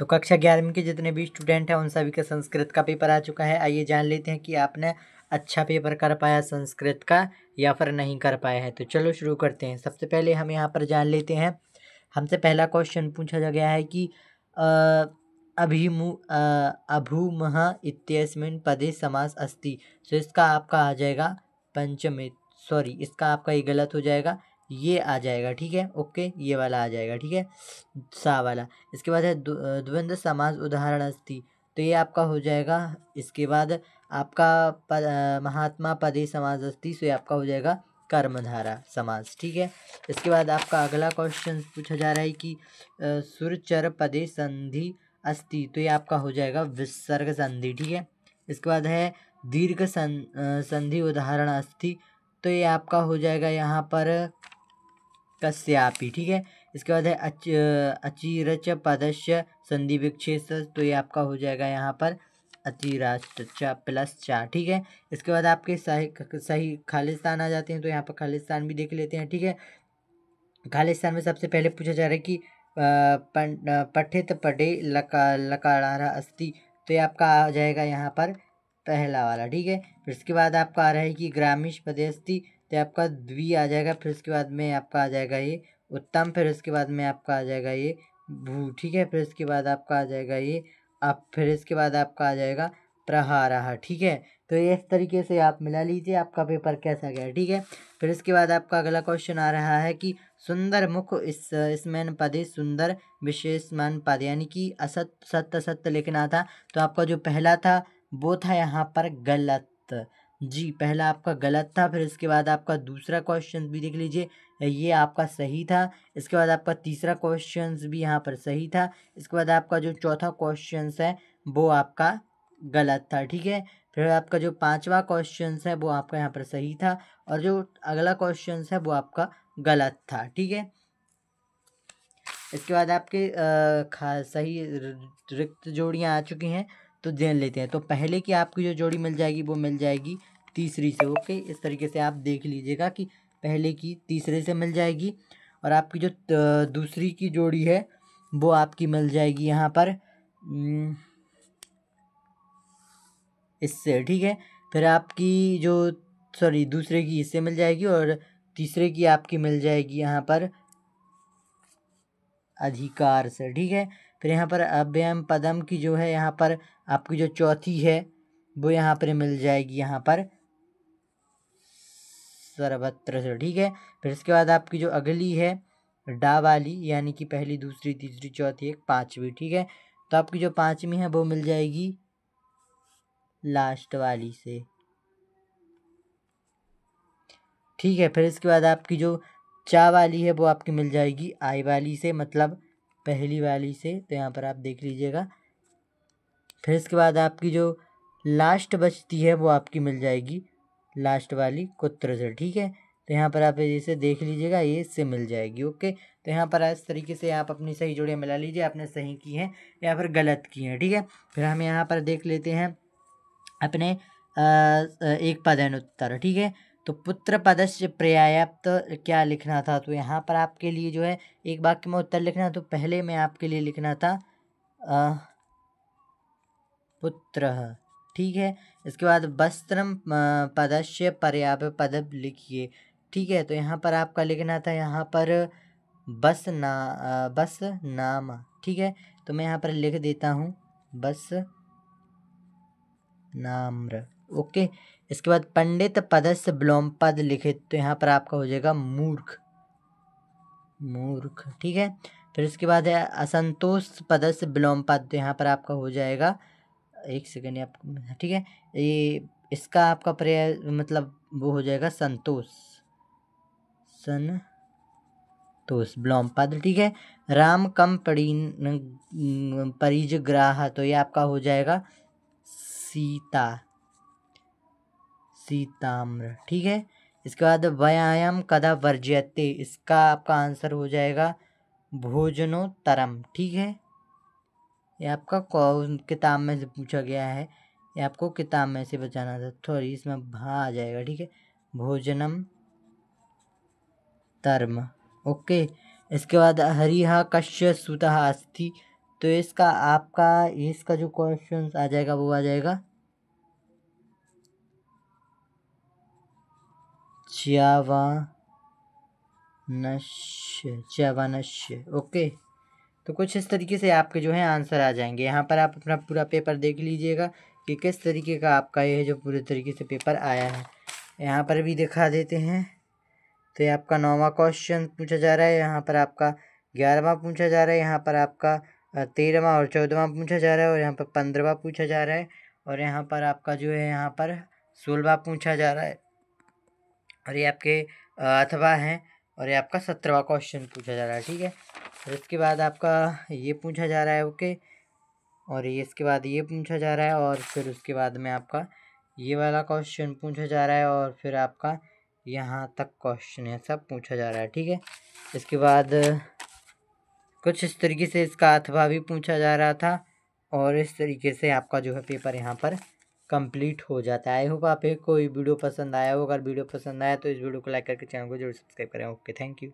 तो कक्षा 11वीं के जितने भी स्टूडेंट हैं उन सभी का संस्कृत का पेपर आ चुका है। आइए जान लेते हैं कि आपने अच्छा पेपर कर पाया संस्कृत का या फिर नहीं कर पाया है। तो चलो शुरू करते हैं। सबसे पहले हम यहाँ पर जान लेते हैं, हमसे पहला क्वेश्चन पूछा गया है कि अभूमः इत्यस्मिन् पदे समास अस्ति। तो इसका आपका आ जाएगा पंचमे, सॉरी इसका आपका ये गलत हो जाएगा, ये आ जाएगा, ठीक है, ओके, ये वाला आ जाएगा, ठीक है, सा वाला। इसके बाद है द्वंद्व समास उदाहरण अस्ति, तो ये आपका हो जाएगा। इसके बाद आपका महात्मा पदे समास अस्ति, तो ये आपका हो जाएगा कर्मधारा समास, ठीक है। इसके बाद आपका अगला क्वेश्चन पूछा जा रहा है कि सुरचर पदे संधि अस्ति, तो ये आपका हो जाएगा विसर्ग संधि, ठीक है। इसके बाद है दीर्घ संधि उदाहरण अस्ति, तो ये आपका हो जाएगा यहाँ पर कस्यापि, ठीक है। इसके बाद है अचिरच पदस्य संधि विक्षेप, तो ये आपका हो जाएगा यहाँ पर अचिराष्ट प्लस चा, ठीक है। इसके बाद आपके सही खालिस्तान आ जाते हैं, तो यहाँ पर खालिस्तान भी देख लेते हैं, ठीक है। खालिस्तान में सबसे पहले पूछा जा रहा है कि पठित पढ़े लकारा अस्ति, तो ये आपका आ जाएगा यहाँ पर पहला वाला, ठीक है। फिर इसके बाद आपका आ रहा है कि ग्रामीश पदे अस्ति, तो आपका द्वि आ जाएगा। फिर उसके बाद में आपका आ जाएगा ये उत्तम, फिर उसके बाद में आपका आ जाएगा ये भू, ठीक है। फिर इसके बाद आपका आ जाएगा ये अब, फिर इसके बाद आपका आ जाएगा प्रहारः, ठीक है। तो ये इस तरीके से आप मिला लीजिए, आपका पेपर कैसा गया, ठीक है। फिर इसके बाद आपका अगला क्वेश्चन आ रहा है कि सुंदर मुख इसमें पदे सुंदर विशेषमान पद, यानी कि असत सत्य सत्य लिखना था। तो आपका जो पहला था वो था यहाँ पर गलत, जी पहला आपका गलत था। फिर इसके बाद आपका दूसरा क्वेश्चन भी देख लीजिए, ये आपका सही था। इसके बाद आपका तीसरा क्वेश्चन भी यहाँ पर सही था। इसके बाद आपका जो चौथा क्वेश्चन है वो आपका गलत था, ठीक है। फिर आपका जो पांचवा क्वेश्चन है वो आपका यहाँ पर सही था, और जो अगला क्वेश्चन है वो आपका गलत था, ठीक है। इसके बाद आपके सही रिक्त जोड़ियाँ आ चुकी हैं, तो जान लेते हैं। तो पहले की आपकी जो जोड़ी मिल जाएगी वो मिल जाएगी तीसरी से, ओके। इस तरीके से आप देख लीजिएगा कि पहले की तीसरे से मिल जाएगी, और आपकी जो दूसरी की जोड़ी है वो आपकी मिल जाएगी यहाँ पर इससे, ठीक है। फिर आपकी जो सॉरी दूसरे की इससे मिल जाएगी, और तीसरे की आपकी मिल जाएगी यहाँ पर अधिकार से, ठीक है। फिर यहाँ पर अव्ययम पदम की जो है यहाँ पर आपकी जो चौथी है वो यहाँ पर मिल जाएगी यहाँ पर सर्वत्र से, ठीक है। फिर इसके बाद आपकी जो अगली है डा वाली, यानी कि पहली दूसरी तीसरी चौथी एक पांचवी, ठीक है। तो आपकी जो पांचवी है वो मिल जाएगी लास्ट वाली से, ठीक है। फिर इसके बाद आपकी जो चा वाली है वो आपकी मिल जाएगी आई वाली से, मतलब पहली वाली से, तो यहाँ पर आप देख लीजिएगा। फिर इसके बाद आपकी जो लास्ट बचती है वो आपकी मिल जाएगी लास्ट वाली कुत्र से, ठीक है। तो यहाँ पर आप इसे देख लीजिएगा, ये इससे मिल जाएगी, ओके। तो यहाँ पर इस तरीके से आप अपनी सही जोड़ियाँ मिला लीजिए, आपने सही की हैं या फिर गलत की हैं, ठीक है। फिर हम यहाँ पर देख लेते हैं अपने एक पदानुत्तर, ठीक है। तो पुत्र पदस्य पर्याप्त क्या लिखना था, तो यहाँ पर आपके लिए जो है एक वाक्य में उत्तर लिखना, तो पहले में आपके लिए लिखना था पुत्र, ठीक है। इसके बाद वस्त्रम पदस्य पर्याप्त पद लिखिए, ठीक है। तो यहाँ पर आपका लिखना था यहाँ पर बस नाम, ठीक है। तो मैं यहाँ पर लिख देता हूँ बस नाम्र, ओके। इसके बाद पंडित पदस्य विलोम पद लिखे, तो यहाँ पर आपका हो जाएगा मूर्ख, ठीक है। फिर इसके बाद है असंतोष पदस्य विलोम पद, तो यहाँ पर आपका हो जाएगा, एक सेकेंड आप, ठीक है, ये इसका आपका पर्याय मतलब वो हो जाएगा संतोष विलोम पद, ठीक है। राम कम परिजग्राह, तो ये आपका हो जाएगा सीताम्र, ठीक है। इसके बाद व्यायाम कदा वर्ज्यते, इसका आपका आंसर हो जाएगा भोजनोत्तरम, ठीक है। ये आपका किताब में से पूछा गया है, ये आपको किताब में से बचाना था, थोड़ी इसमें भा आ जाएगा, ठीक है, भोजनम तर्म, ओके। इसके बाद हरिहा कश्य सुतः अस्ति, तो इसका आपका इसका जो क्वेश्चन आ जाएगा वो आ जाएगा च्यावानश्य। ओके, तो कुछ इस तरीके से आपके जो है आंसर आ जाएंगे। यहाँ पर आप अपना पूरा पेपर देख लीजिएगा कि किस तरीके का आपका ये जो पूरे तरीके से पेपर आया है। यहाँ पर भी दिखा देते हैं। तो ये आपका 9वां क्वेश्चन पूछा जा रहा है, यहाँ पर आपका 11वां पूछा जा रहा है, यहाँ पर आपका 13वां और 14वां पूछा जा रहा है, और यहाँ पर 15वां पूछा जा रहा है, और यहाँ पर आपका जो है यहाँ पर 16वां पूछा जा रहा है, और ये आपके 8वां है, और ये आपका 17वां क्वेश्चन पूछा जा रहा है। ठीक है, और इसके बाद आपका ये पूछा जा रहा है। ओके, और ये इसके बाद ये पूछा जा रहा है, और फिर उसके बाद में आपका ये वाला क्वेश्चन पूछा जा रहा है, और फिर आपका यहाँ तक क्वेश्चन है सब पूछा जा रहा है। ठीक है, इसके बाद कुछ इस तरीके से इसका अथवा भी पूछा जा रहा था, और इस तरीके से आपका जो है पेपर यहाँ पर कंप्लीट हो जाता है। आई होप आप कोई वीडियो पसंद आया हो। अगर वीडियो पसंद आया तो इस वीडियो को लाइक करके चैनल को जरूर सब्सक्राइब करें। Okay, thank you.